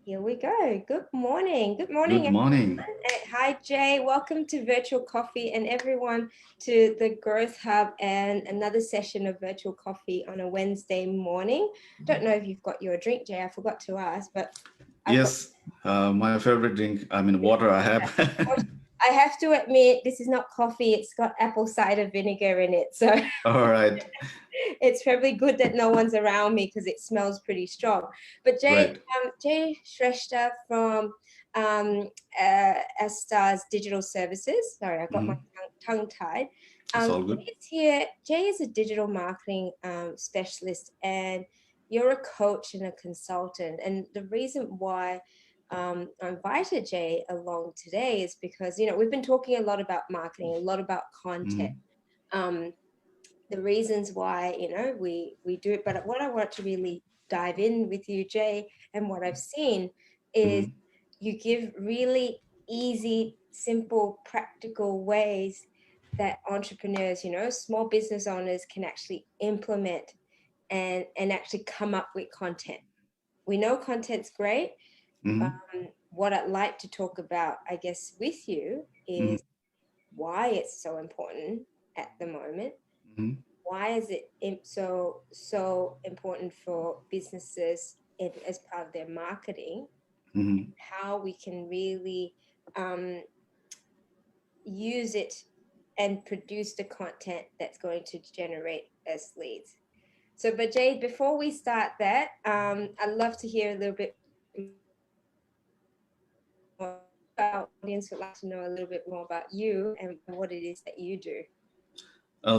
Here we go. Good morning. Good morning, Good morning. everyone. Hi, Jay. Welcome to Virtual Coffee and everyone to the Growth Hub and another session of Virtual Coffee on a Wednesday morning. Don't know if you've got your drink, Jay. I forgot to ask, but I've got. Yes, my favorite drink, water I have. I have to admit, this is not coffee. It's got apple cider vinegar in it. So All right, it's probably good that no one's around me because it smells pretty strong. But great. Jay Shrestha from Stars Digital Services. Sorry, I got my Mhm. tongue tied. It's all good. Jay's here. Jay is a digital marketing specialist, and you're a coach and a consultant. And the reason why I invited Jay along today is because we've been talking a lot about marketing, a lot about content. Mhm. The reasons why we do it, but what I want to really dive in with you, Jay, and what I've seen is Mhm. you give really easy, simple, practical ways that entrepreneurs, small business owners can actually implement and actually come up with content. We know content's great. Mhm. What I'd like to talk about, I guess, with you Mhm. is why it's so important at the moment. Mhm. Why is it so important for businesses as part of their marketing? Mhm. How we can really um, use it and produce the content that's going to generate us leads. So, but Jade, before we start that, I'd love to hear a little bit more. Our audience would like to know a little bit more about you and what it is that you do.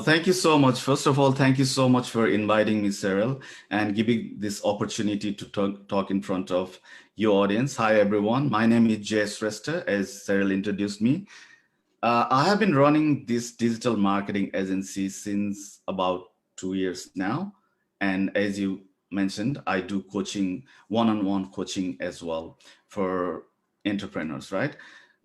Thank you so much. First of all, thank you so much for inviting me, Cheryl, and giving this opportunity to talk in front of your audience. Hi, everyone. My name is Jay Shrestha, as Cheryl introduced me. I have been running this digital marketing agency since about 2 years now. And as you mentioned, I do coaching, one-on-one coaching as well for entrepreneurs, right?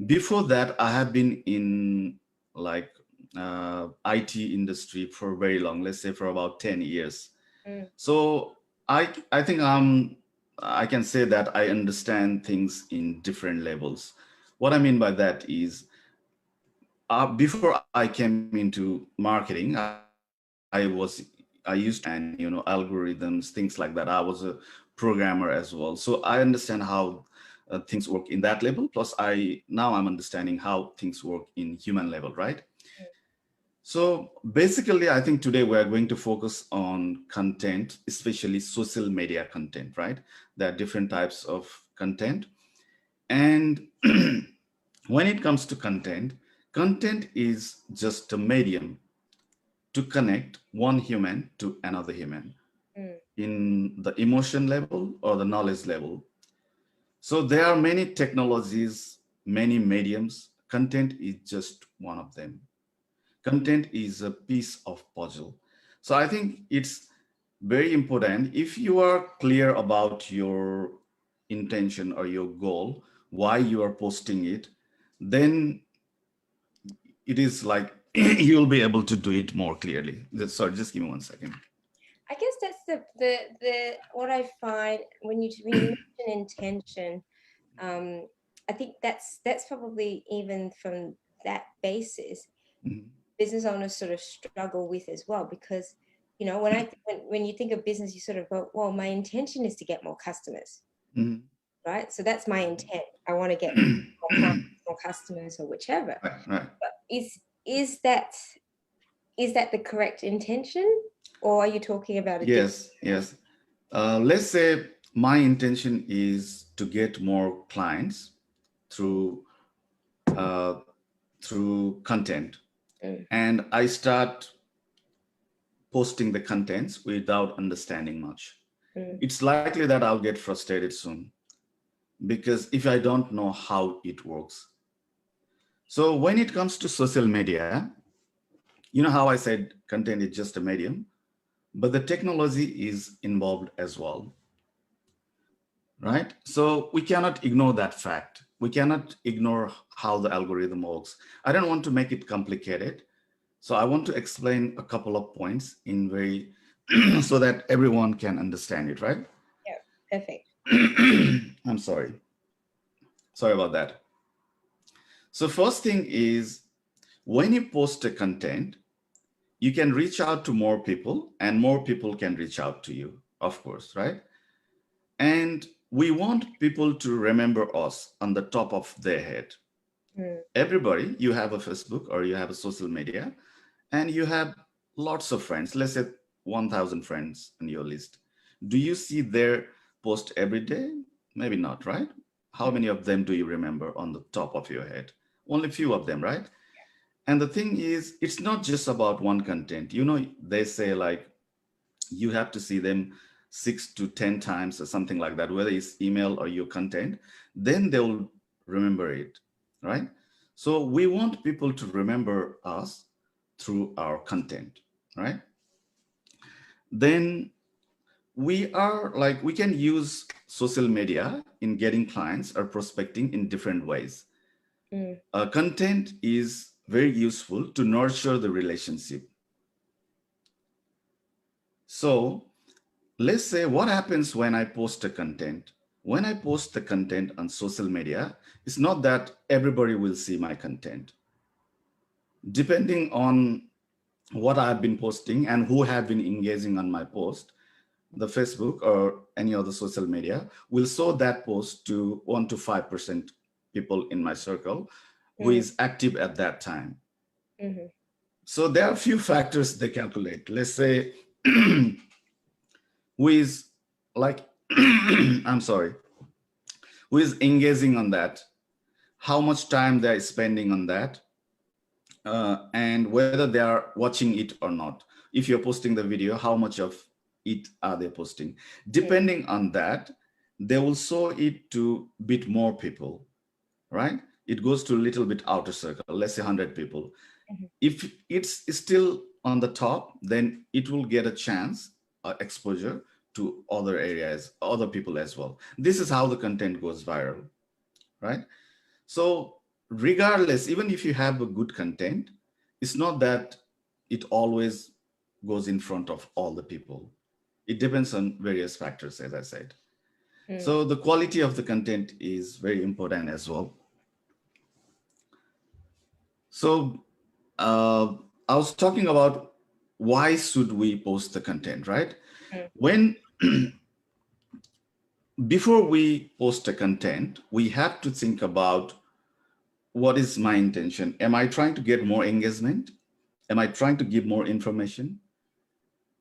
Before that, I have been in like IT industry for very long, let's say for about 10 years. Mm, So I think I can say that I understand things in different levels. What I mean by that is before I came into marketing, I used to understand, algorithms, things like that. I was a programmer as well, so I understand how things work in that level. Plus, I'm understanding how things work in human level, right? So basically, I think today we are going to focus on content, especially social media content, right? There are different types of content, and when it comes to content, content is just a medium to connect one human to another human mm, in the emotion level or the knowledge level. So there are many technologies, many mediums. Content is just one of them. Content is a piece of puzzle. So I think it's very important if you are clear about your intention or your goal, why you are posting it, then it is like you'll be able to do it more clearly. Sorry, just give me 1 second. I guess that's the what I find when you mention intention. Um, I think that's probably even from that basis, Mhm. business owners sort of struggle with as well because when you think of business, you sort of go, well, my intention is to get more customers, Mhm. right? So that's my intent. I want to get more clients, more customers, or whichever. Right, right. But is that the correct intention, or are you talking about a different Yes, yes. Let's say my intention is to get more clients through uh, through content, Mm, and I start posting the contents without understanding much. mm, It's likely that I'll get frustrated soon because if I don't know how it works. So when it comes to social media, you know how I said content is just a medium, but the technology is involved as well, right? So we cannot ignore that fact. We cannot ignore how the algorithm works. I don't want to make it complicated. So I want to explain a couple of points in very so that everyone can understand it, right? yeah, perfect. I'm sorry. Sorry about that. So first thing is when you post a content, you can reach out to more people and more people can reach out to you, of course, right? And we want people to remember us on the top of their head. Mm. Everybody, you have a Facebook or you have a social media and you have lots of friends. Let's say 1,000 friends on your list. Do you see their post every day? Maybe not, right? How Mm. many of them do you remember on the top of your head? Only few of them, right? And the thing is, it's not just about one content. You know, they say like you have to see them 6 to 10 times or something like that, whether it's email or your content, then they'll remember it, right? So we want people to remember us through our content, right? Then we can use social media in getting clients or prospecting in different ways. Mm. Content is very useful to nurture the relationship. So let's say what happens when I post a content. When I post the content on social media, it's not that everybody will see my content. Depending on what I've been posting and who have been engaging on my post, the Facebook or any other social media will show that post to 1 to 5% people in my circle who Mm. is active at that time. Mhm. So there are a few factors they calculate. Let's say who is like, I'm sorry, who is engaging on that, how much time they're spending on that, and whether they are watching it or not. If you're posting the video, how much of it are they posting? Mm. Depending on that, they will show it to bit more people, right? It goes to a little bit outer circle, let's say 100 people. Mhm. If it's still on the top, then it will get a chance, exposure to other areas, other people as well. This is how the content goes viral, right? So regardless, even if you have a good content, it's not that it always goes in front of all the people. It depends on various factors, as I said. Mm. So the quality of the content is very important as well. So I was talking about why should we post the content, right? Mm. When before we post a content, we have to think about what is my intention. Am I trying to get more engagement? Am I trying to give more information?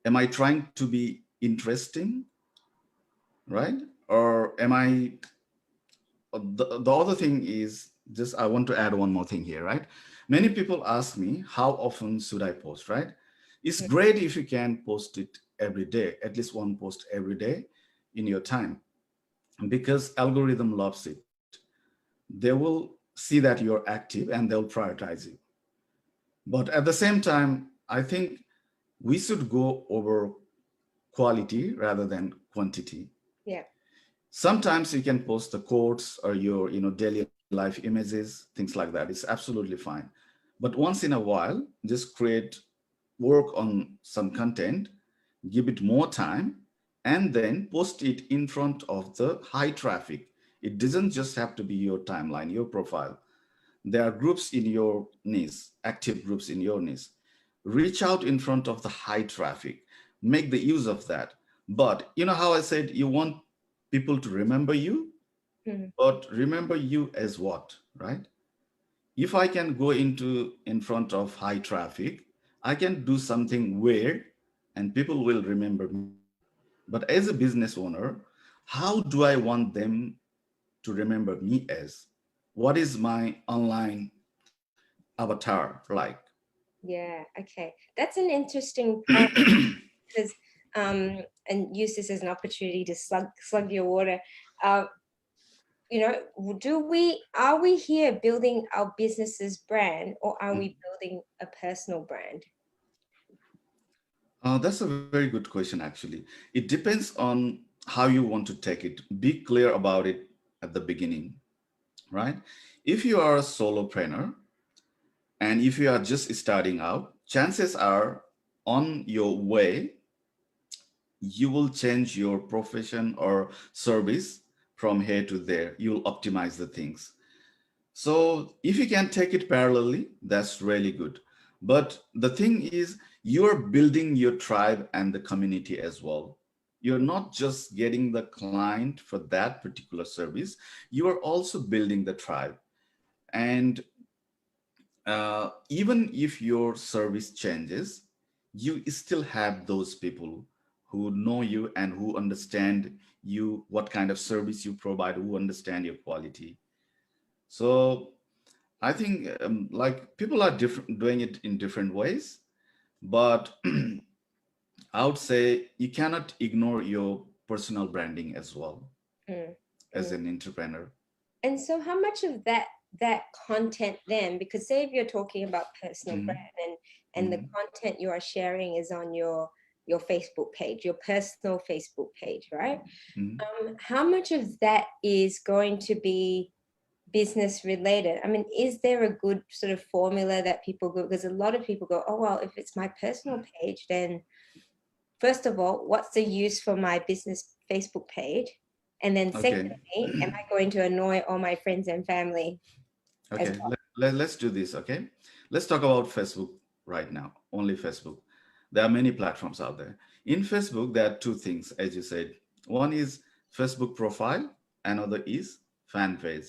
Am I trying to be interesting, right? Or am I, the other thing is just, I want to add one more thing here, right? Many people ask me, how often should I post, right? It's Mm. great if you can post it every day, at least one post every day in your time, because algorithm loves it. They will see that you're active and they'll prioritize you. But at the same time, I think we should go over quality rather than quantity. Yeah. Sometimes you can post the quotes or your daily life images, things like that. It's absolutely fine. But once in a while, just create, work on some content, give it more time, and then post it in front of the high traffic. It doesn't just have to be your timeline, your profile. There are groups in your niche, active groups in your niche. Reach out in front of the high traffic, make the use of that. But you know how I said you want people to remember you, Mhm. but remember you as what, right? If I can go into in front of high traffic, I can do something weird and people will remember me. But as a business owner, how do I want them to remember me as? What is my online avatar like? Yeah. Okay. That's an interesting point because and use this as an opportunity to slug your water. Uh, do we are we here building our business's brand or are we building a personal brand? That's a very good question, actually. It depends on how you want to take it. Be clear about it at the beginning, right? If you are a solopreneur and if you are just starting out, chances are on your way, you will change your profession or service from here to there. You'll optimize the things. So if you can take it parallelly, that's really good. But the thing is, you're building your tribe and the community as well. You're not just getting the client for that particular service, you are also building the tribe. And even if your service changes, you still have those people who know you and who understand you, what kind of service you provide, who understand your quality. So I think like people are different, doing it in different ways, but I would say you cannot ignore your personal branding as well Mm, as mm. an entrepreneur. And so how much of that content then, because say if you're talking about personal Mhm, brand and the mhm. content you are sharing is on your Facebook page, your personal Facebook page, right? Mhm. How much of that is going to be business related? I mean, is there a good sort of formula that people go, because a lot of people go, oh, well, if it's my personal page, then first of all, what's the use for my business Facebook page? And then Okay. secondly, am I going to annoy all my friends and family as Okay. well? Let's do this. Okay. Let's talk about Facebook right now. Only Facebook. There are many platforms out there. In Facebook, there are two things, as you said. One is Facebook profile, another is fan page.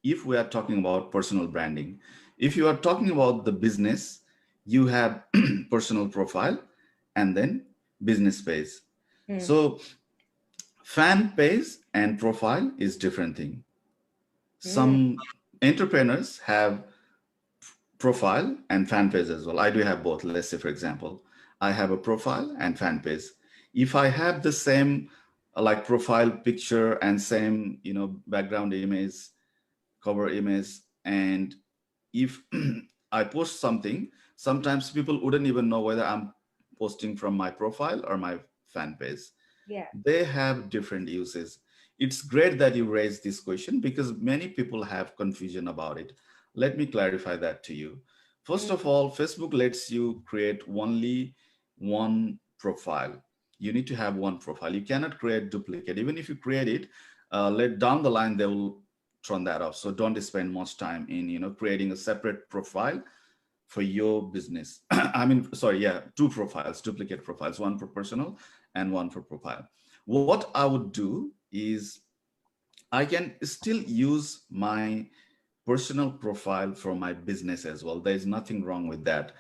If we are talking about personal branding, if you are talking about the business, you have personal profile and then business page. Mm, So fan page and profile is different thing. mm, Some entrepreneurs have profile and fan page as well. I do have both. Let's say, for example, I have a profile and fan page. If I have the same like profile picture and same, background image, cover image, and if I post something, sometimes people wouldn't even know whether I'm posting from my profile or my fan page. yeah. They have different uses. It's great that you raised this question because many people have confusion about it. Let me clarify that to you. First Mm, of all, Facebook lets you create only one profile. You need to have one profile. You cannot create duplicate. Even if you create it, let down the line they will turn that off. So don't spend much time in creating a separate profile for your business. I mean, sorry, yeah, two profiles, duplicate profiles, one for personal and one for profile. What I would do is I can still use my personal profile for my business as well. There's nothing wrong with that.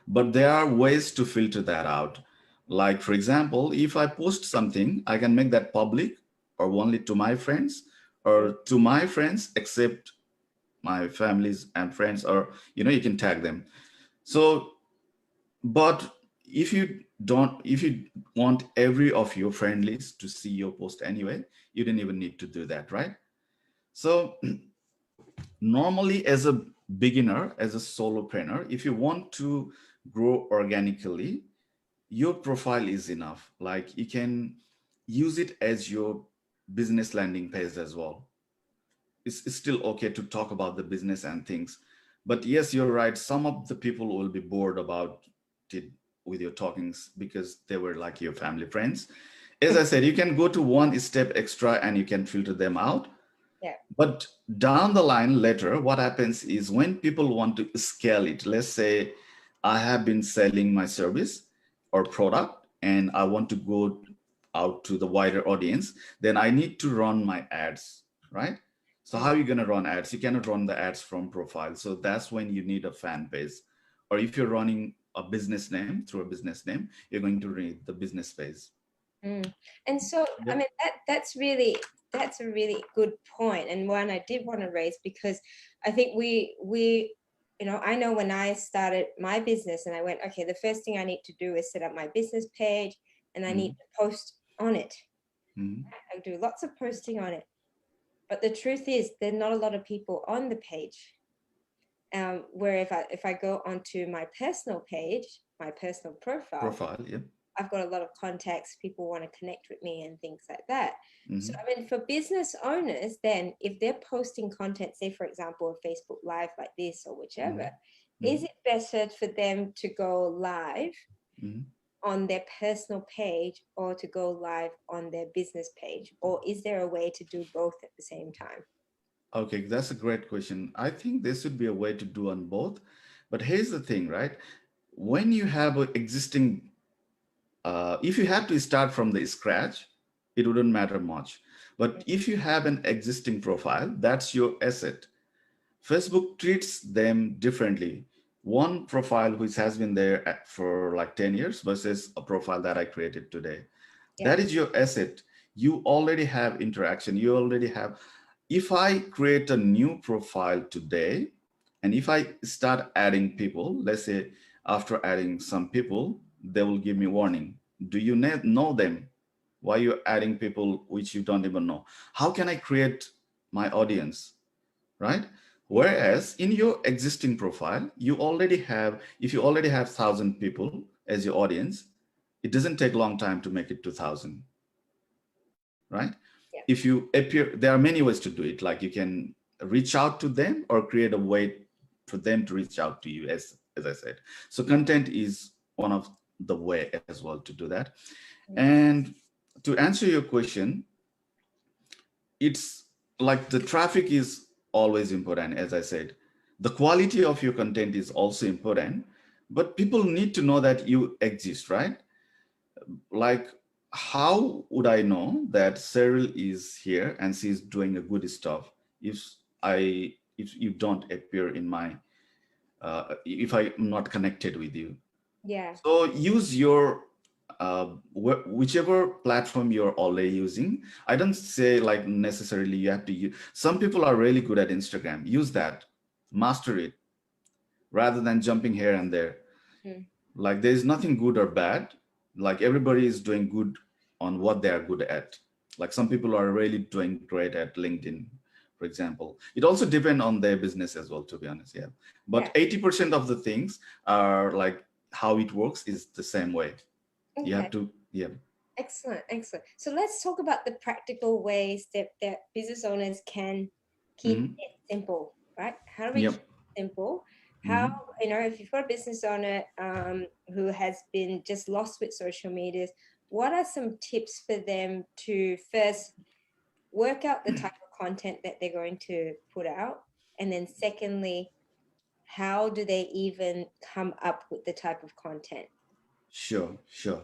But there are ways to filter that out. Like, for example, if I post something, I can make that public or only to my friends mm, or to my friends except my families and friends, or you can tag them. So but if you want every of your friend list to see your post anyway, you didn't even need to do that, right? So normally as a beginner, as a solopreneur, if you want to grow organically, your profile is enough. Like you can use it as your business landing page as well. It's still okay to talk about the business and things. But yes, you're right. Some of the people will be bored about it with your talkings because they were like your family friends. As I said, you can go to one step extra and you can filter them out. yeah. But down the line later, what happens is when people want to scale it, let's say I have been selling my service or product and I want to go out to the wider audience, then I need to run my ads, right? So how Mm, are you going to run ads? You cannot run the ads from profile. So that's when you need a fan base. Or if you're running a business name through a business name, you're going to read the business page. mm. And so, I Yep. mean, that's a really good point, and one I did want to raise because I think I know when I started my business and I went, okay, the first thing I need to do is set up my business page and I need Mhm. to post on it. Mhm. I do lots of posting on it. But the truth is, there are not a lot of people on the page. Where if I go onto my personal page, my personal profile, Profile, yep. I've got a lot of contacts, people want to connect with me and things like that. So, Mhm. I mean, for business owners, then if they're posting content, say, for example, a Facebook Live like this or whichever, Mhm. is Mhm. it better for them to go live Mhm. on their personal page or to go live on their business page? Or is there a way to do both at the same time? Okay, that's a great question. I think there should be a way to do on both. But here's the thing, right? When you have an existing, if you have to start from the scratch, it wouldn't matter much. But if you have an existing profile, that's your asset. Facebook treats them differently. One profile which has been there for like 10 years versus a profile that I created today. Yeah. That is your asset. You already have interaction. You already have. If I create a new profile today, and if I start adding people, let's say after adding some people, they will give me warning. Do you know them? Why you adding people which you don't even know? How can I create my audience? Right? Yeah. Whereas in your existing profile, you already have, if you already have 1,000 people as your audience, it doesn't take a long time to make it to 1,000, right? Yeah. If you appear, there are many ways to do it. Like you can reach out to them or create a way for them to reach out to you, as I said. So content is one of the way as well to do that. Mm. And to answer your question, it's like the traffic is always important, as I said. The quality of your content is also important, but people need to know that you exist, right? Like, how would I know that Cheryl is here and she's doing a good stuff if if you don't appear in my if I'm not connected with you? Yeah. So use your whichever platform you're already using. I don't say like necessarily you have to use. Some people are really good at Instagram. Use that, master it, rather than jumping here and there. Mm. Like there's nothing good or bad. Like everybody is doing good on what they are good at. Like some people are really doing great at LinkedIn, for example. It also depends on their business as well, to be honest. Yeah. Yeah. But 80% of the things are like how it works is the same way. You have Okay. to, yeah. Excellent, excellent. So let's talk about the practical ways that business owners can keep Hmm. it simple, right? How do we keep Yep. it simple? How, Hmm. if you've got a business owner who has been just lost with social medias, what are some tips for them to first work out the type of content that they're going to put out? And then secondly, how do they even come up with the type of content? Sure, sure.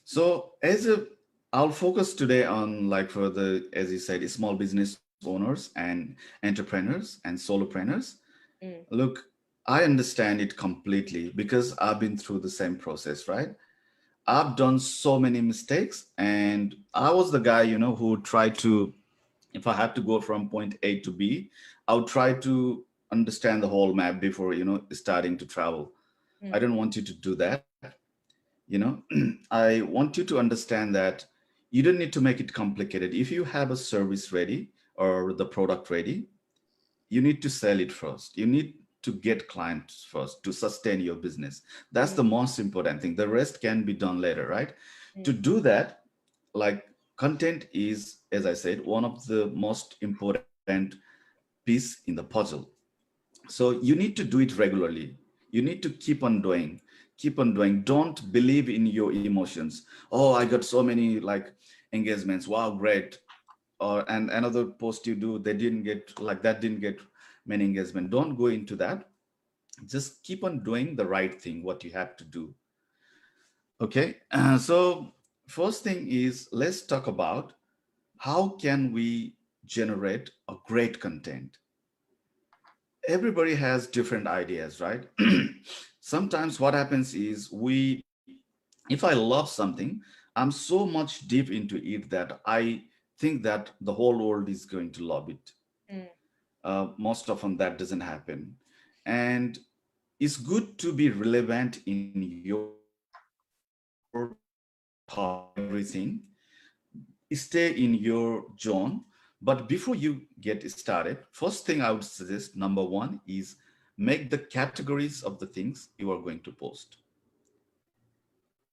So as a, I'll focus today on like for the, as you said, small business owners and entrepreneurs and solopreneurs. Mm, Look, I understand it completely because I've been through the same process, right? I've done so many mistakes and I was the guy, who tried to, if I had to go from point A to B, I would try to understand the whole map before, starting to travel. I mm, don't want you to do that. you know I want you to understand that you don't need to make it complicated. If you have a service ready or the product ready, you need to sell it first. You need to get clients first to sustain your business. That's mm, the most important thing. The rest can be done later, right? To mm, do that, like, content is, as I said, one of the most important piece in the puzzle. So you need to do it regularly. You need to keep on doing. Don't believe in your emotions. Oh, I got so many like engagements, wow, great. Or and another post you do, they didn't get, like, that didn't get many engagement. Don't go into that. Just keep on doing the right thing, what you have to do. Okay. So first thing is, let's talk about how can we generate a great content. Everybody has different ideas, right? Sometimes what happens is, if I love something, I'm so much deep into it that I think that the whole world is going to love it. mm, Most often that doesn't happen. And it's good to be relevant in your everything. Stay in your zone. But before you get started, first thing I would suggest, number one, is make the categories of the things you are going to post.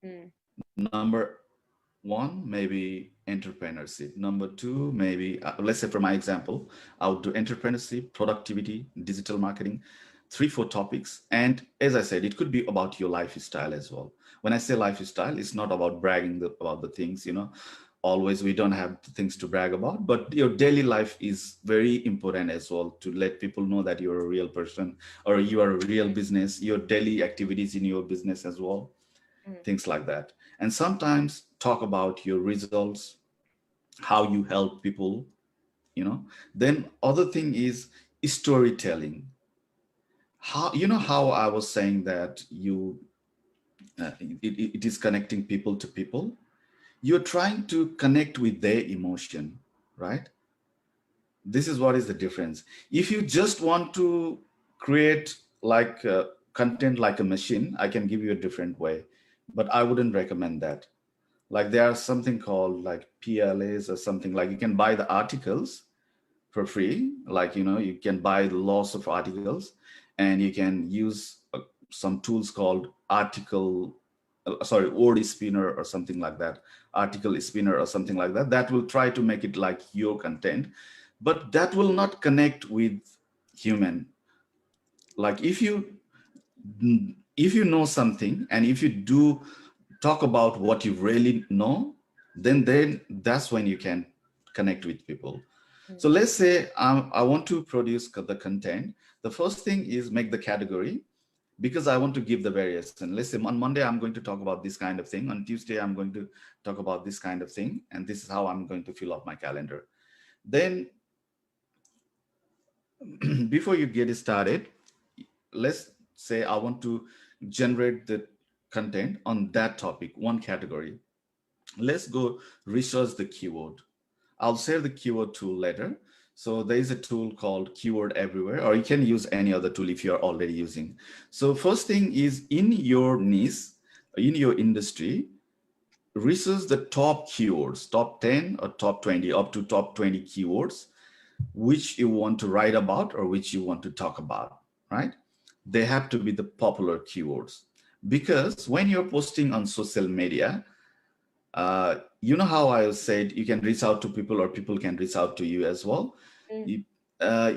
mm. Number one, maybe entrepreneurship. Number two, maybe, let's say for my example, I would do entrepreneurship, productivity, digital marketing. three, four topics. And as I said, it could be about your lifestyle as well. When I say lifestyle, it's not about bragging about the things, always we don't have things to brag about, but your daily life is very important as well, to let people know that you're a real person or you are a real business, your daily activities in your business as well, Mm. things like that. And sometimes talk about your results, how you help people, then other thing is storytelling. How, how I was saying that it is connecting people to people. You're trying to connect with their emotion, right? This is what is the difference. If you just want to create like content like a machine, I can give you a different way, but I wouldn't recommend that. Like there are something called like PLAs or something, like you can buy the articles for free. Like, you can buy the lots of articles, and you can use some tools called word spinner or something like that, article spinner or something like that, that will try to make it like your content, but that will not connect with human. Like if you know something, and if you do talk about what you really know, then that's when you can connect with people. So Mm. let's say I want to produce the content. The first thing is make the category, because I want to give the variation. Let's say on Monday, I'm going to talk about this kind of thing. On Tuesday, I'm going to talk about this kind of thing. And this is how I'm going to fill up my calendar. Then before you get started, let's say I want to generate the content on that topic, one category. Let's go research the keyword. I'll share the keyword tool later. So there is a tool called Keyword Everywhere, or you can use any other tool if you're already using. So first thing is, in your niche, in your industry, research the top keywords, top 10 or top 20, up to top 20 keywords, which you want to write about or which you want to talk about, right? They have to be the popular keywords. Because when you're posting on social media, you know how I said you can reach out to people or people can reach out to you as well. Mm. You- uh,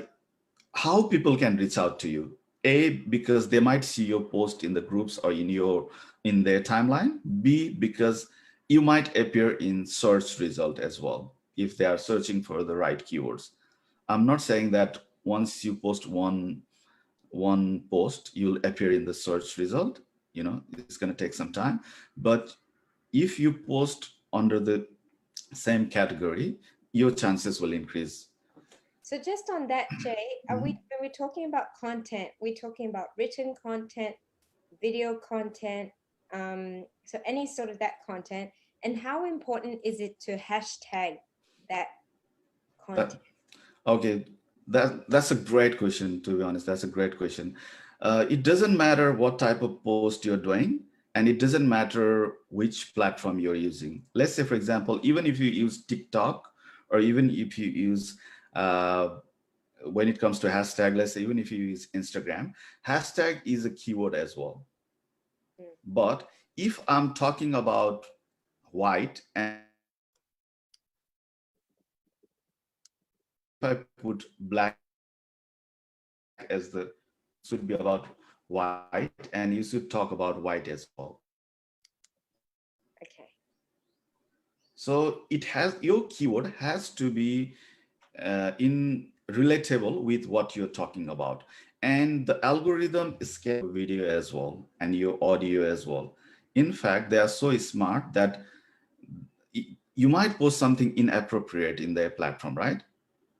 how people can reach out to you? A, because they might see your post in the groups or in their timeline. B, because you might appear in search result as well if they are searching for the right keywords. I'm not saying that once you post one post, you'll appear in the search result. It's going to take some time. But if you post under the same category, your chances will increase. So just on that, Jay, are we Mhm. when we're talking about content, we're talking about written content, video content, so any sort of that content, and how important is it to hashtag that content? That, okay, that's a great question. To be honest, that's a great question. It doesn't matter what type of post you're doing, and it doesn't matter which platform you're using. Let's say, for example, even if you use TikTok, or even if you use when it comes to hashtag, let's say even if you use Instagram, hashtag is a keyword as well. Mm. But if I'm talking about white, and if I put black as the keyword, then should be about white, and you should talk about white as well. Okay. So your keyword has to be in relatable with what you're talking about. And the algorithm scans your video as well and your audio as well. In fact, they are so smart that you might post something inappropriate in their platform, right?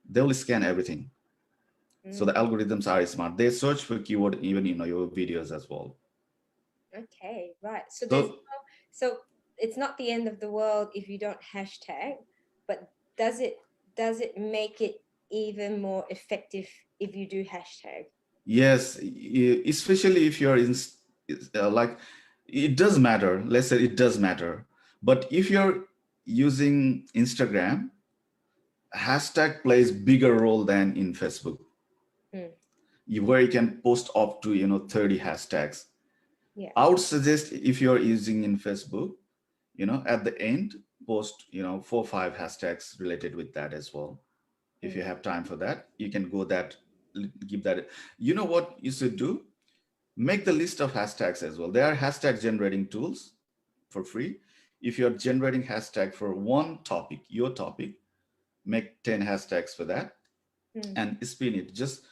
They will scan everything. So the Mm. algorithms are smart. They search for keyword even in your videos as well. Okay, right. So So so it's not the end of the world if you don't hashtag, but does it make it even more effective if you do hashtag? yes, especially if you're in like, it does matter. Let's say it does matter. But if you're using Instagram, hashtag plays bigger role than in Facebook, Mm. where you can post up to 30 hashtags. Yeah. I would suggest, if you're using in Facebook, at the end, post 4 or 5 hashtags related with that as well. If Mm. you have time for that, you can go that give that. You know what you should do? Make the list of hashtags as well. There are hashtag generating tools for free. If you're generating hashtag for one topic, your topic, make 10 hashtags for that and spin it just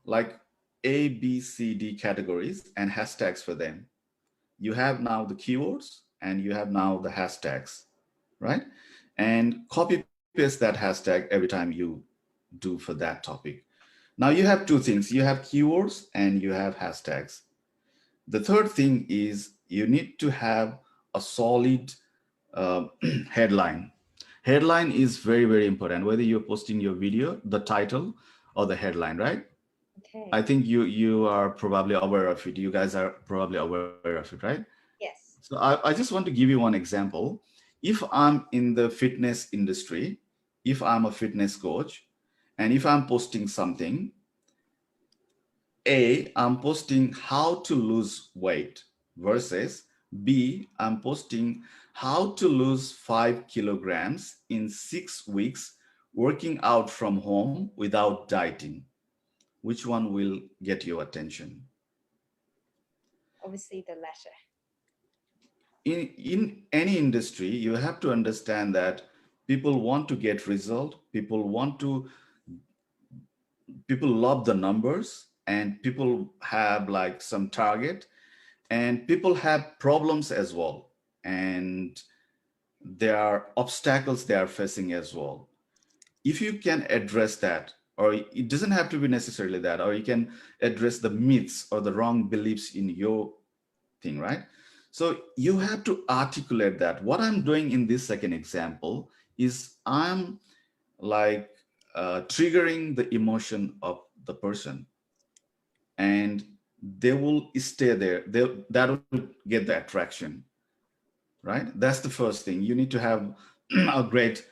like A, B, C, D categories and hashtags for them. You have now the keywords and you have now the hashtags, right? And copy paste that hashtag every time you do for that topic. Now you have two things. You have keywords and you have hashtags. The third thing is you need to have a solid uh, headline. Headline is very, very important, whether you're posting your video, the title, or the headline, right? Okay. I think you are probably aware of it. You guys are probably aware of it, right? Yes. So I just want to give you one example. If I'm in the fitness industry, if I'm a fitness coach, and if I'm posting something, A, I'm posting how to lose weight versus B, I'm posting how to lose 5 kilograms in 6 weeks working out from home without dieting. Which one will get your attention? Obviously the latter. In any industry, you have to understand that people want to get result, people love the numbers, and people have like some target, and people have problems as well, and there are obstacles they are facing as well. If you can address that, or it doesn't have to be necessarily that, or you can address the myths or the wrong beliefs in your thing, right? So you have to articulate that. What I'm doing in this second example is I'm like triggering the emotion of the person, and they will stay there. That will get the attraction, right? That's the first thing. You need to have a great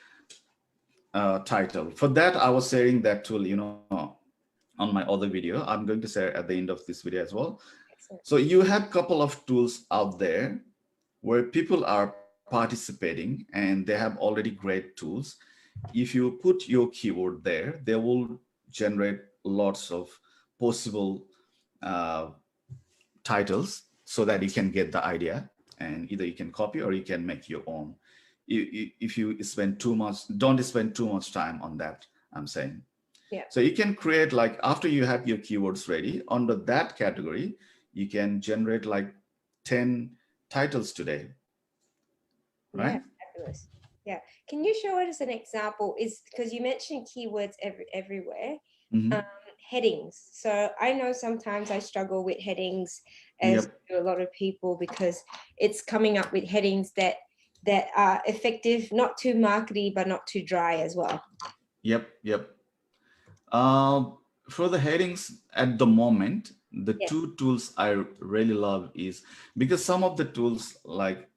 title. For that, I was sharing that tool, on my other video. I'm going to share at the end of this video as well. Excellent. So you have couple of tools out there where people are participating and they have already great tools. If you put your keyword there, they will generate lots of possible uh, titles so that you can get the idea, and either you can copy or you can make your own. If you spend too much, don't spend too much time on that, I'm saying. Yeah. So you can create, like, after you have your keywords ready, under that category, you can generate like 10 titles today, right? Yeah, fabulous. Yeah. Can you show us an example? Is because you mentioned keywords everywhere. Mhm. Headings. So I know sometimes I struggle with headings, as Yep. do a lot of people, because it's coming up with headings that are effective, not too markety, but not too dry as well. Yep. Uh, for the headings at the moment, the Yes. two tools I really love is, because some of the tools, like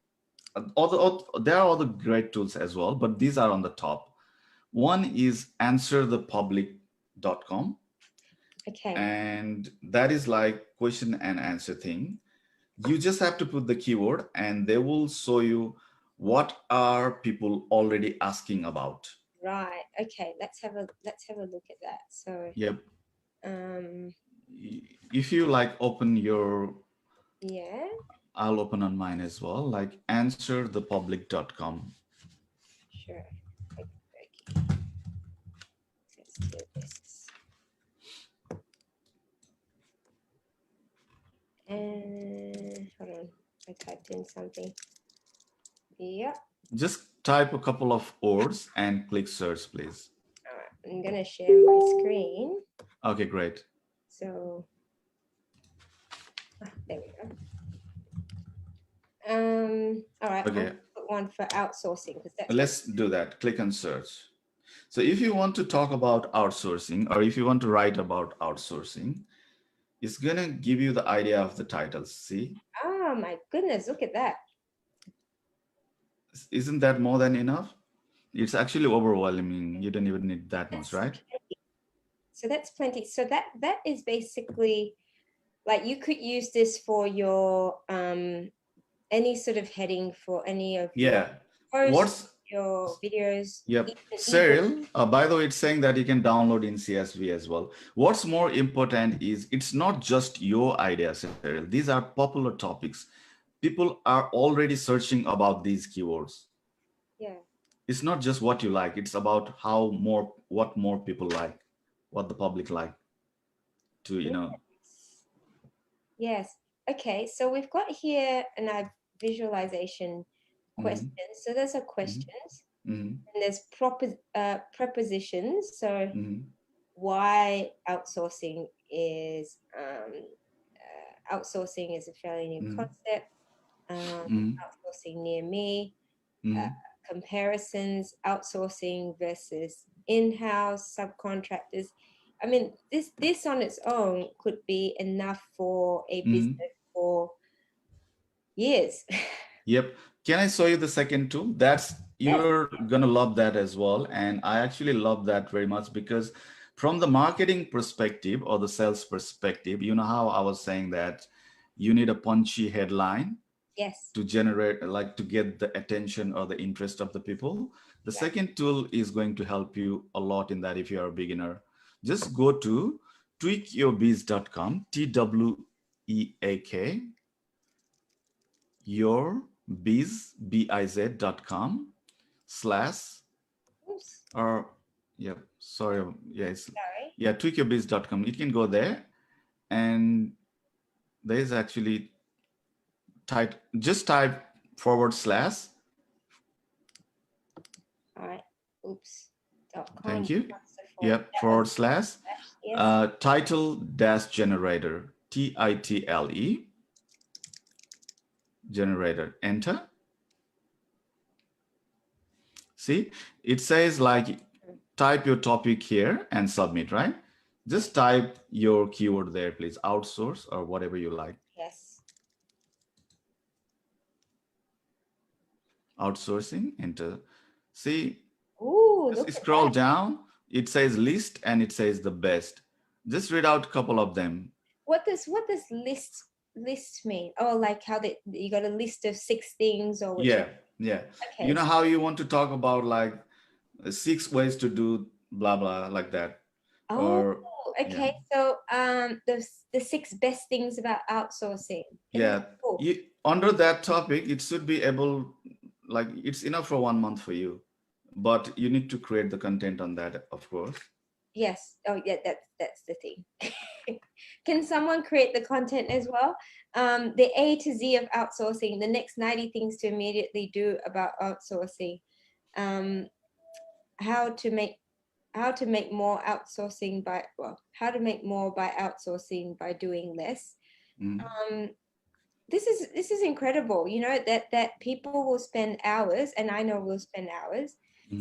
there are other great tools as well, but these are on the top. One is answerthepublic.com, Okay. and that is like question and answer thing. You just have to put the keyword and they will show you what are people already asking about. Right. Okay. Let's have a look at that. So Yep. um If you like open your, yeah. I'll open on mine as well, like answerthepublic.com. Sure. Okay. Let's do this. And hold on. I typed in something. Yep. Just type a couple of words and click search, please. All right. I'm gonna share my screen. Okay, great. So there we go. All right. I'm Okay, gonna put one for outsourcing because that's let's do that. Click on search. So if you want to talk about outsourcing, or if you want to write about outsourcing, it's gonna give you the idea of the titles. See? oh my goodness, look at that. Isn't that more than enough? It's actually overwhelming. You don't even need that much, That's right? plenty. So that's plenty. So that is basically like you could use this for your any sort of heading for any of your Yeah. posts. What's your videos. Yep. Ebook. Cheryl, by the way, it's saying that you can download in CSV as well. What's more important is it's not just your idea, Cheryl. These are popular topics. People are already searching about these keywords. Yeah. It's not just what you like. It's about what more people like, what the public like to, Yes. Yes. Okay. So we've got here a visualization hmm questions. So those are hmm questions, hmm and there's prepositions. So hmm why outsourcing is a fairly new hmm concept. hmm Outsourcing near me. Uh, hmm comparisons, outsourcing versus in-house subcontractors. I mean, this on its own could be enough for a hmm business for years. Yep. Can I show you the second tool? That's Yes, you're gonna love that as well. And I actually love that very much because from the marketing perspective or the sales perspective, you know how I was saying that you need a punchy headline yes, to generate, like to get the attention or the interest of the people. The yeah. second tool is going to help you a lot in that if you're a beginner. Just go to tweakyourbiz.com, TWEAK, yourbiz.com slash Oops, or yeah, sorry, yeah, it's sorry. yeah, tweakyourbiz.com. You can go there and there is actually just type forward slash. All right. Oops. .com. Thank you. What's the forward? Yep, That was forward slash yes. title dash generator, TITLE generator. Enter. See, it says like type your topic here and submit, right? Just type your keyword there, please. Outsource or whatever you like. Yes. Outsourcing, enter. See, Ooh, just look at scroll that. down. It says list and it says the best. Just read out a couple of them. What does list mean? Oh, like how you got a list of 6 things or whichever. Yeah, yeah. You Okay. know how you want to talk about like 6 ways to do blah blah like that, Oh, or yeah, okay. So the 6 best things about outsourcing. Isn't that yeah. cool? You under that topic, it should be able, like it's enough for 1 month for you, but you need to create the content on that, of course. Yes. Oh, yeah. That's the thing. Can someone create the content as well? The A to Z of outsourcing. The next 90 things to immediately do about outsourcing. Um, how to make how to make more outsourcing by how to make more by outsourcing by doing less. Mm-hmm. Um, this is incredible. You know that people will spend hours, and I know we'll spend hours.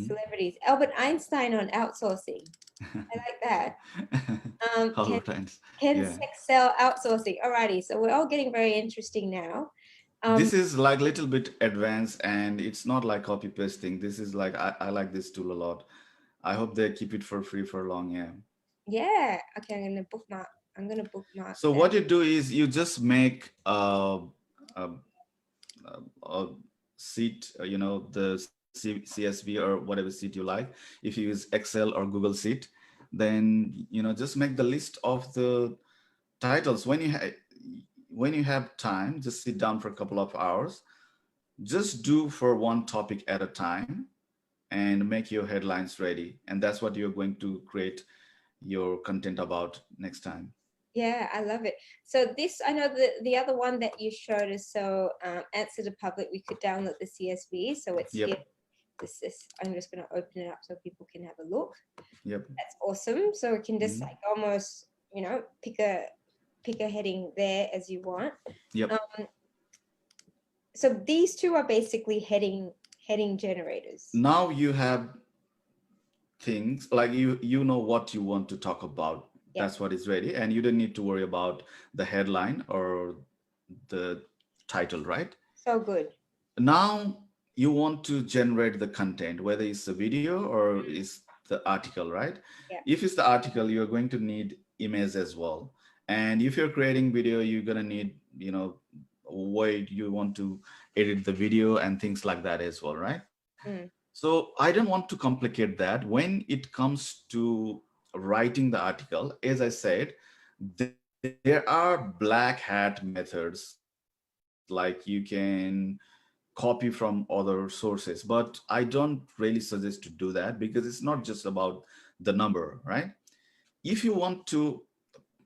Celebrities, Albert Einstein on outsourcing. I like that. All Can right. can Yeah. sex sell outsourcing? Alrighty, so we're all getting very interesting now. Um, This is like little bit advanced and it's not like copy pasting. This is like I like this tool a lot. I hope they keep it for free for long. Yeah. yeah. Okay, I'm gonna bookmark So that. what you do is you just make a sheet, the CSV or whatever sheet you like. If you use Excel or Google Sheet, then just make the list of the titles. When you have time, just sit down for a couple of hours. Just do for one topic at a time and make your headlines ready. And that's what you're going to create your content about next time. Yeah, I love it. So this, I know the other one that you showed us. So answer the public. We could download the CSV. So it's here. Yep. This is. I'm just going to open it up so people can have a look. Yep. That's awesome. So we can just Mhm. like almost, pick a heading there as you want. Yep. So these two are basically heading generators. Now you have things like you know what you want to talk about. Yeah. That's what is ready, and you don't need to worry about the headline or the title, right? So good. Now you want to generate the content, whether it's a video or is the article, right? Yeah. If it's the article, you're going to need image as well. And if you're creating video, you're gonna need, way you want to edit the video and things like that as well, right? Mm. So I don't want to complicate that. When it comes to writing the article, as I said, there are black hat methods like you can copy from other sources, but I don't really suggest to do that because it's not just about the number, right? If you want to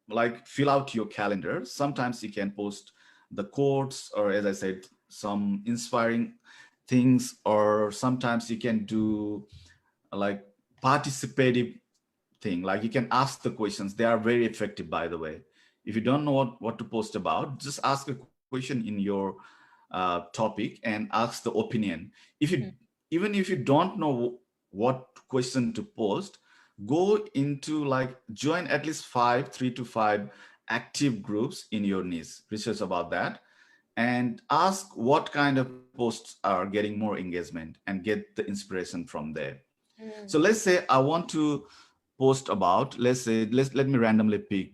like fill out your calendar, sometimes you can post the quotes, or as I said, some inspiring things, or sometimes you can do like participative thing, like you can ask the questions. They are very effective, by the way. If you don't know what to post about, just ask a question in your topic and ask the opinion. If you, even if you don't know what question to post, go into like join at least 3 to 5 active groups in your niche, research about that, and ask what kind of posts are getting more engagement and get the inspiration from there. So Mm. let's say I want to post about, let's say, let me randomly pick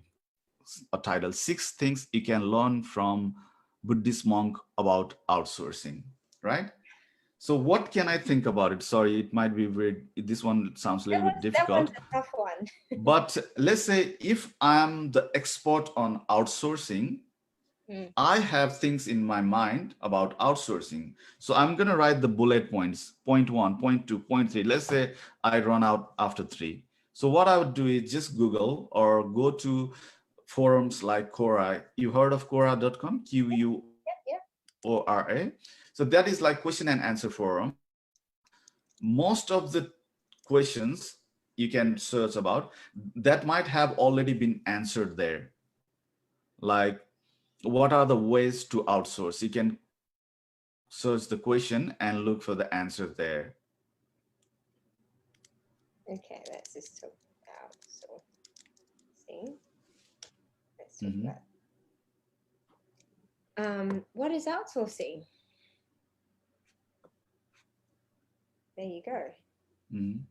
a title: 6 things you can learn from Buddhist monk about outsourcing, right? So what can I think about it? Sorry, it might be weird. This one sounds a little bit That one's difficult. a tough one. But let's say if I'm the expert on outsourcing, Mm. I have things in my mind about outsourcing. So I'm going to write the bullet points: point one, point two, point three. Let's say I run out after three. So what I would do is just Google or go to forums like Quora. You heard of Quora.com? Yep, yep. Quora. So that is like question and answer forum. Most of the questions you can search about that might have already been answered there. Like, what are the ways to outsource? You can search the question and look for the answer there. Okay, let's just talk about outsourcing. Let's talk Mhm. about what is outsourcing? There you go. Mhm.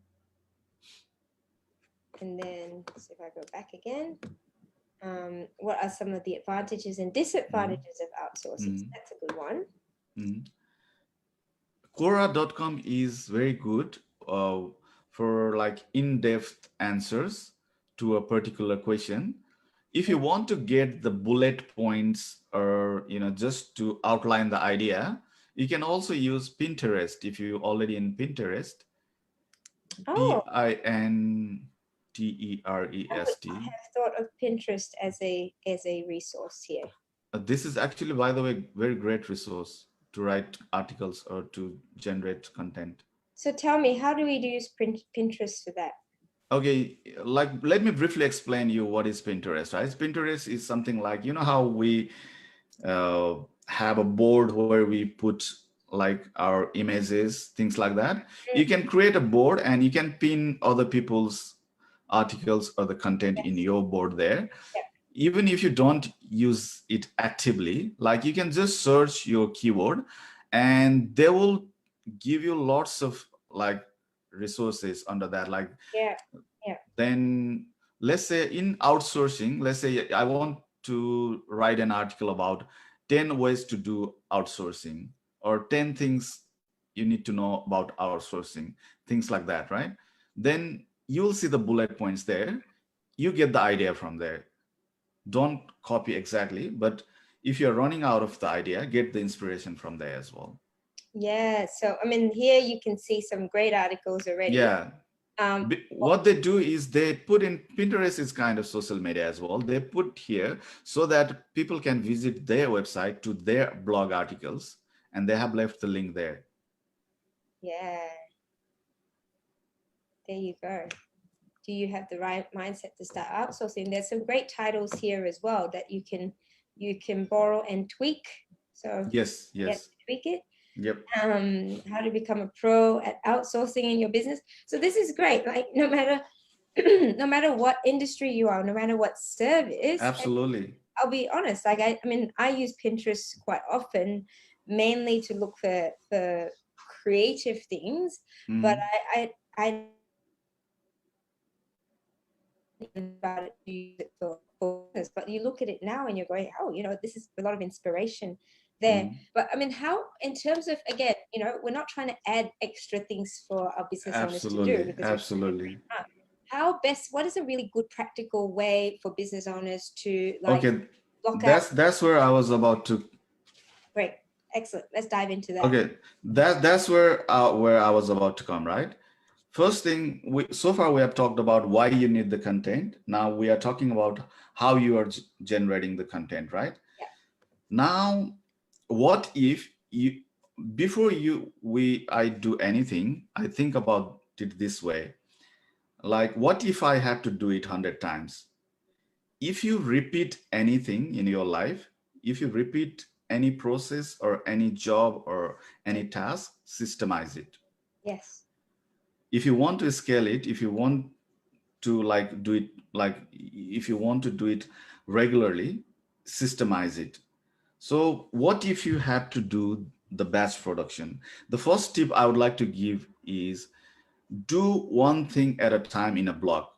And then, so if I go back again, what are some of the advantages and disadvantages of outsourcing? So Mhm. that's a good one. Mhm. Quora.com is very good uh, for like in-depth answers to a particular question. If you want to get the bullet points, or just to outline the idea, you can also use Pinterest. If you already in Pinterest, Oh, I would Pinterest. have thought of Pinterest as a resource here. This is actually, by the way, very great resource to write articles or to generate content. So tell me, how do we use Pinterest for that? Okay, like let me briefly explain you what is Pinterest, right? Pinterest is something like, how we uh, have a board where we put like our images, things like that. You Mm, can create a board and you can pin other people's articles or the content in yes. your board there. Yep. Even if you don't use it actively, like you can just search your keyword and they will give you lots of like resources under that. Like, Yeah. Yeah. then let's say in outsourcing, let's say I want to write an article about 10 ways to do outsourcing, or 10 things you need to know about outsourcing, things like that, right? Then you'll see the bullet points there. You get the idea from there. Don't copy exactly, but if you're running out of the idea, get the inspiration from there as well. Yeah. So I mean, here you can see some great articles already. Yeah. Um, What they do is they put in, Pinterest is kind of social media as well. They put here so that people can visit their website to their blog articles, and they have left the link there. yeah. There you go. Do you have the right mindset to start outsourcing? There's some great titles here as well that you can borrow and tweak. So Yes, get yes. to tweak it. Yep. How to become a pro at outsourcing in your business. So this is great. Like no matter no matter what industry you are, no matter what service, and Absolutely. I'll be honest, like I mean, I use Pinterest quite often, mainly to look for creative things, but Hmm. I about it to use it for business, but you look at it now and you're going, oh, this is a lot of inspiration there. But I mean, how, in terms of, again, you know, we're not trying to add extra things for our business owners to do, Absolutely, because absolutely. how best, what is a really good practical way for business owners to like Okay, block out? that's where I was about to. Great, excellent. Let's dive into that. Okay, that's where I was about to come, right? First thing, so far we have talked about why you need the content. Now we are talking about how you are generating the content, right? Yeah. Now, what if you, before I do anything, I think about it this way. Like, what if I have to do it 100 times? If you repeat anything in your life, if you repeat any process or any job or any task, systemize it. Yes. If you want to scale it, if you want to like do it, like if you want to do it regularly, systemize it. So what if you have to do the batch production? The first tip I would like to give is do one thing at a time in a block.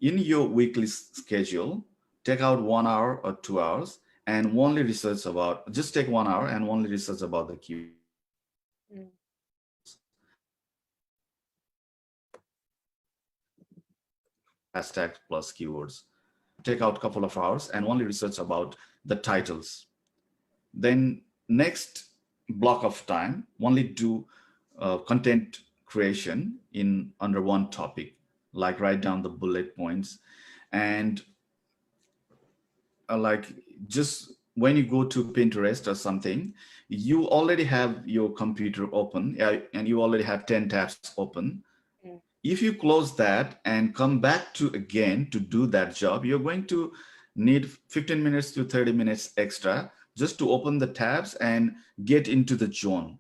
In your weekly schedule, take out 1 hour or 2 hours and only research about, just take 1 hour and only research about the keywords. Mm. Hashtag plus keywords. Take out a couple of hours and only research about the titles. Then next block of time, only do content creation in under one topic, like write down the bullet points and like just when you go to Pinterest or something, you already have your computer open, and you already have 10 tabs open. Mm. If you close that and come back to again to do that job, you're going to need 15 minutes to 30 minutes extra just to open the tabs and get into the zone.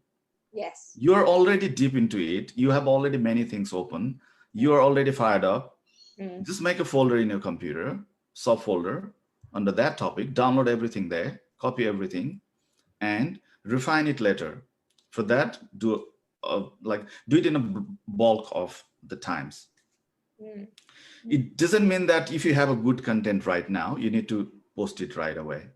Yes. You're already deep into it. You have already many things open. You are already fired up. Mm. Just make a folder in your computer, subfolder under that topic, download everything there, copy everything, and refine it later. For that, do it in a bulk of the times. Mm. It doesn't mean that if you have a good content right now, you need to post it right away.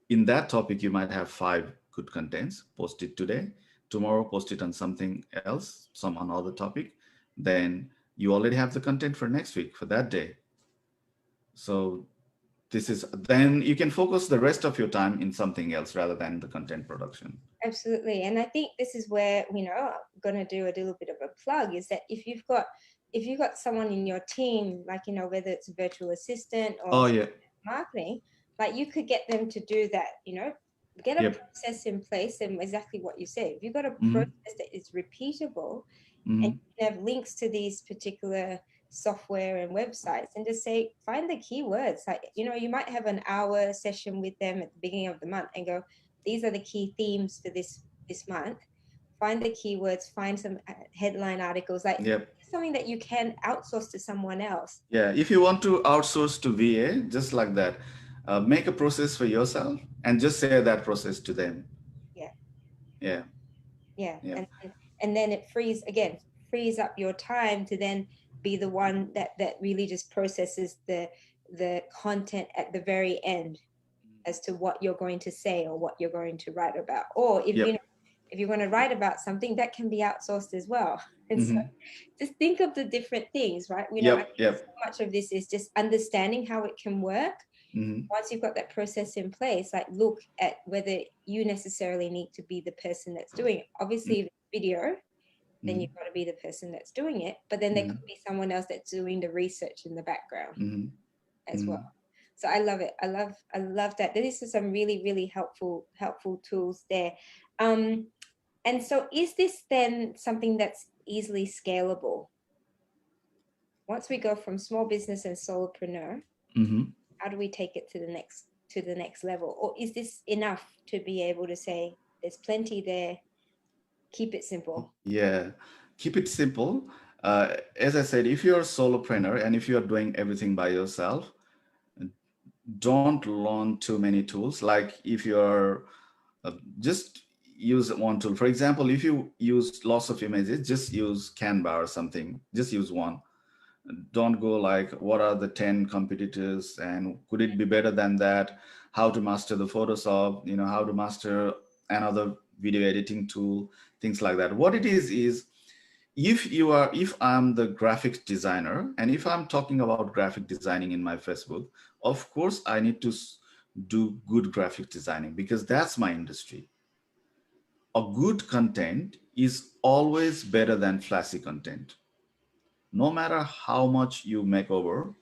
In that topic, you might have 5 good contents. Post it today. Tomorrow, post it on something else, some another topic. Then you already have the content for next week for that day. So then you can focus the rest of your time in something else rather than the content production. Absolutely. And I think this is where, you know, I'm going to do a little bit of a plug, is that if you've got someone in your team, like, you know, whether it's a virtual assistant or Oh yeah. marketing, like you could get them to do that, you know, get a Yep. process in place. And exactly what you said, if you've got a Mm-hmm. process that is repeatable, Mm-hmm. and you can have links to these particular software and websites, and just say, find the keywords. Like, you know, you might have an hour session with them at the beginning of the month and go, these are the key themes for this month. Find the keywords, find some headline articles, like Yep. something that you can outsource to someone else. Yeah. If you want to outsource to VA, just like that, make a process for yourself and just share that process to them. Yeah. Yeah. Yeah. Yeah. And then it frees up your time to then be the one that really just processes the content at the very end as to what you're going to say or what you're going to write about. Or if Yep. you know, if you're going to write about something, that can be outsourced as well. And Mm-hmm. so just think of the different things, right? You know, I think Yep. so much of this is just understanding how it can work. Mm-hmm. Once you've got that process in place, like look at whether you necessarily need to be the person that's doing it. Obviously, if it's video, then you've got to be the person that's doing it. But then there could be someone else that's doing the research in the background as well. So I love it. I love that. This is some really, really helpful tools there. And so is this then something that's easily scalable? Once we go from small business and solopreneur, how do we take it to the next level? Or is this enough to be able to say there's plenty there, keep it simple? Yeah. Keep it simple. As I said, if you're a solopreneur and if you're doing everything by yourself, don't learn too many tools. Like if you're just use one tool. For example, if you use lots of images, just use Canva or something. Just use one. Don't go like, what are the 10 competitors and could it be better than that? How to master the Photoshop, how to master another video editing tool, things like that. What it is if I'm the graphic designer and if I'm talking about graphic designing in my Facebook, of course I need to do good graphic designing because that's my industry. A good content is always better than flashy content. No matter how much you make over,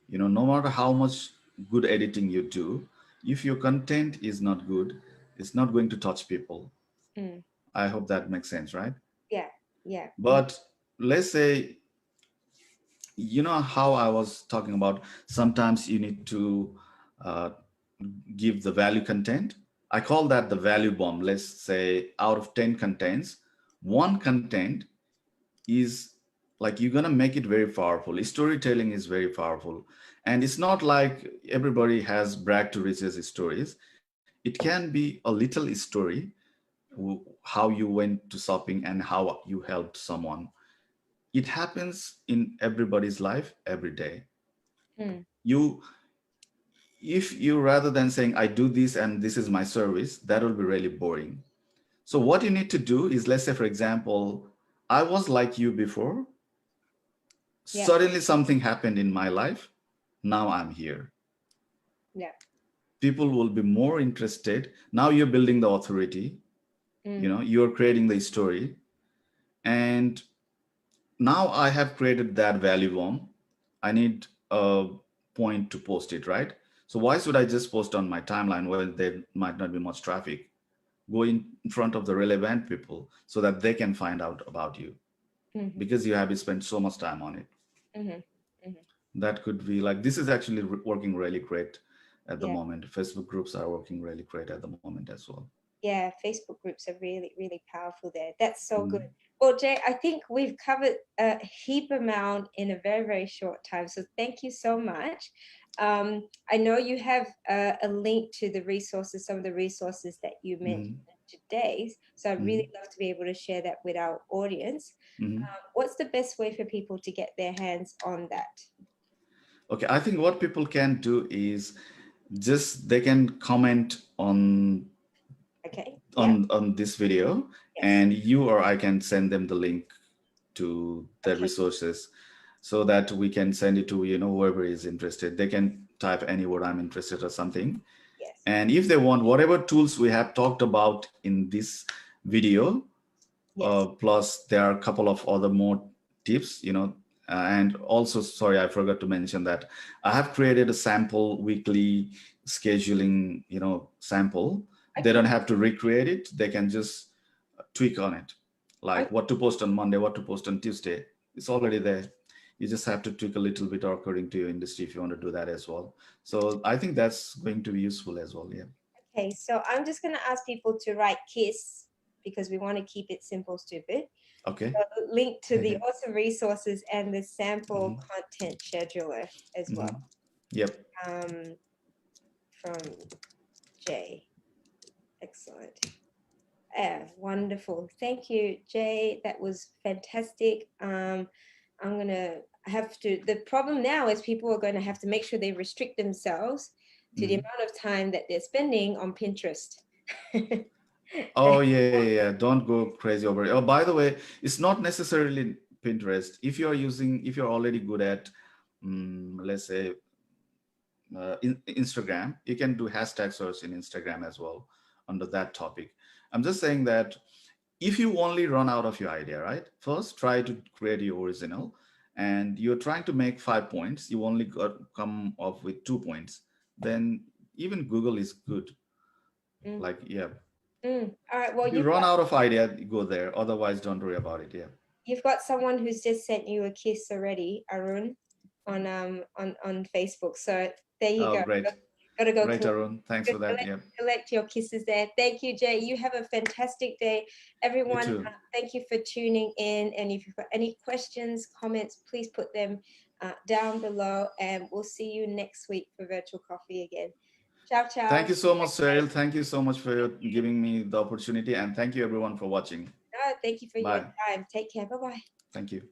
no matter how much good editing you do, if your content is not good, it's not going to touch people. Mm. I hope that makes sense, right? Yeah, yeah. But let's say, how I was talking about, sometimes you need to uh, give the value content. I call that the value bomb. Let's say out of 10 contents, one content is like you're gonna make it very powerful. Storytelling is very powerful, and it's not like everybody has brag to riches stories. It can be a little story, how you went to shopping and how you helped someone. It happens in everybody's life every day. Mm. You, if you, rather than saying I do this and this is my service, that will be really boring. So what you need to do is, let's say for example, I was like you before. Yeah, Suddenly something happened in my life. Now I'm here. yeah. People will be more interested. Now you're building the authority, Mm. you're creating the story. And now I have created that value bomb. I need a point to post it, right? So why should I just post on my timeline where there might not be much traffic? Go in front of the relevant people so that they can find out about you Mm-hmm. because you have spent so much time on it. Mm-hmm. Mm-hmm. That could be like, this is actually working really great at the Yeah. moment. Facebook groups are working really great at the moment as well. Yeah, Facebook groups are really, really powerful there. That's so good. Mm, Well, Jay, I think we've covered a heap amount in a very, very short time. So thank you so much. I know you have a link to the resources, some of the resources that you mentioned mm, today. So I'd mm, really love to be able to share that with our audience. mm. What's the best way for people to get their hands on that? Okay, I think what people can do is just they can comment Okay. Yeah. on this video, Yes. and you or I can send them the link to the Okay. resources so that we can send it to whoever is interested. They can type any word, I'm interested or something. Yes. And if they want whatever tools we have talked about in this video, Yes. plus there are a couple of other more tips, and also, sorry, I forgot to mention that I have created a sample weekly scheduling, sample. They Okay. don't have to recreate it. They can just tweak on it, Okay. like what to post on Monday, what to post on Tuesday. It's already there. You just have to tweak a little bit according to your industry if you want to do that as well. So I think that's going to be useful as well. Yeah. Okay, so I'm just going to ask people to write KISS because we want to keep it simple, stupid. Okay. So link to the awesome resources and the sample Hmm. content scheduler as well, Hmm. Yep. um, from Jay. Excellent. Wonderful. Thank you, Jay. That was fantastic. I'm going to have to, the problem now is people are going to have to make sure they restrict themselves to the Mhm. amount of time that they're spending on Pinterest. Oh yeah. Don't go crazy over it. Oh, by the way, it's not necessarily Pinterest. If you're already good at, let's say, Instagram, you can do hashtag search in Instagram as well under that topic. I'm just saying that if you only run out of your idea, right? First, try to create your original, and you're trying to make 5 points. You only come up with 2 points. Then even Google is good. Mm, Like, yeah. All right. Well, If you run out of idea, go there. Otherwise, don't worry about it. Yeah. you've got someone who's just sent you a kiss already, Arun, on Facebook. So there you Oh, go. great. Got to go Great, Arun. Thanks for that. Yeah. collect your kisses there. Thank you, Jay. You have a fantastic day, You everyone. too. Thank you for tuning in. And if you've got any questions, comments, please put them down below. And we'll see you next week for virtual coffee again. Ciao, Thank ciao. you so much, Cheryl. Thank you so much for giving me the opportunity. And thank you, everyone, for watching. Thank you for your Bye. time. Take care. Bye bye. Thank you.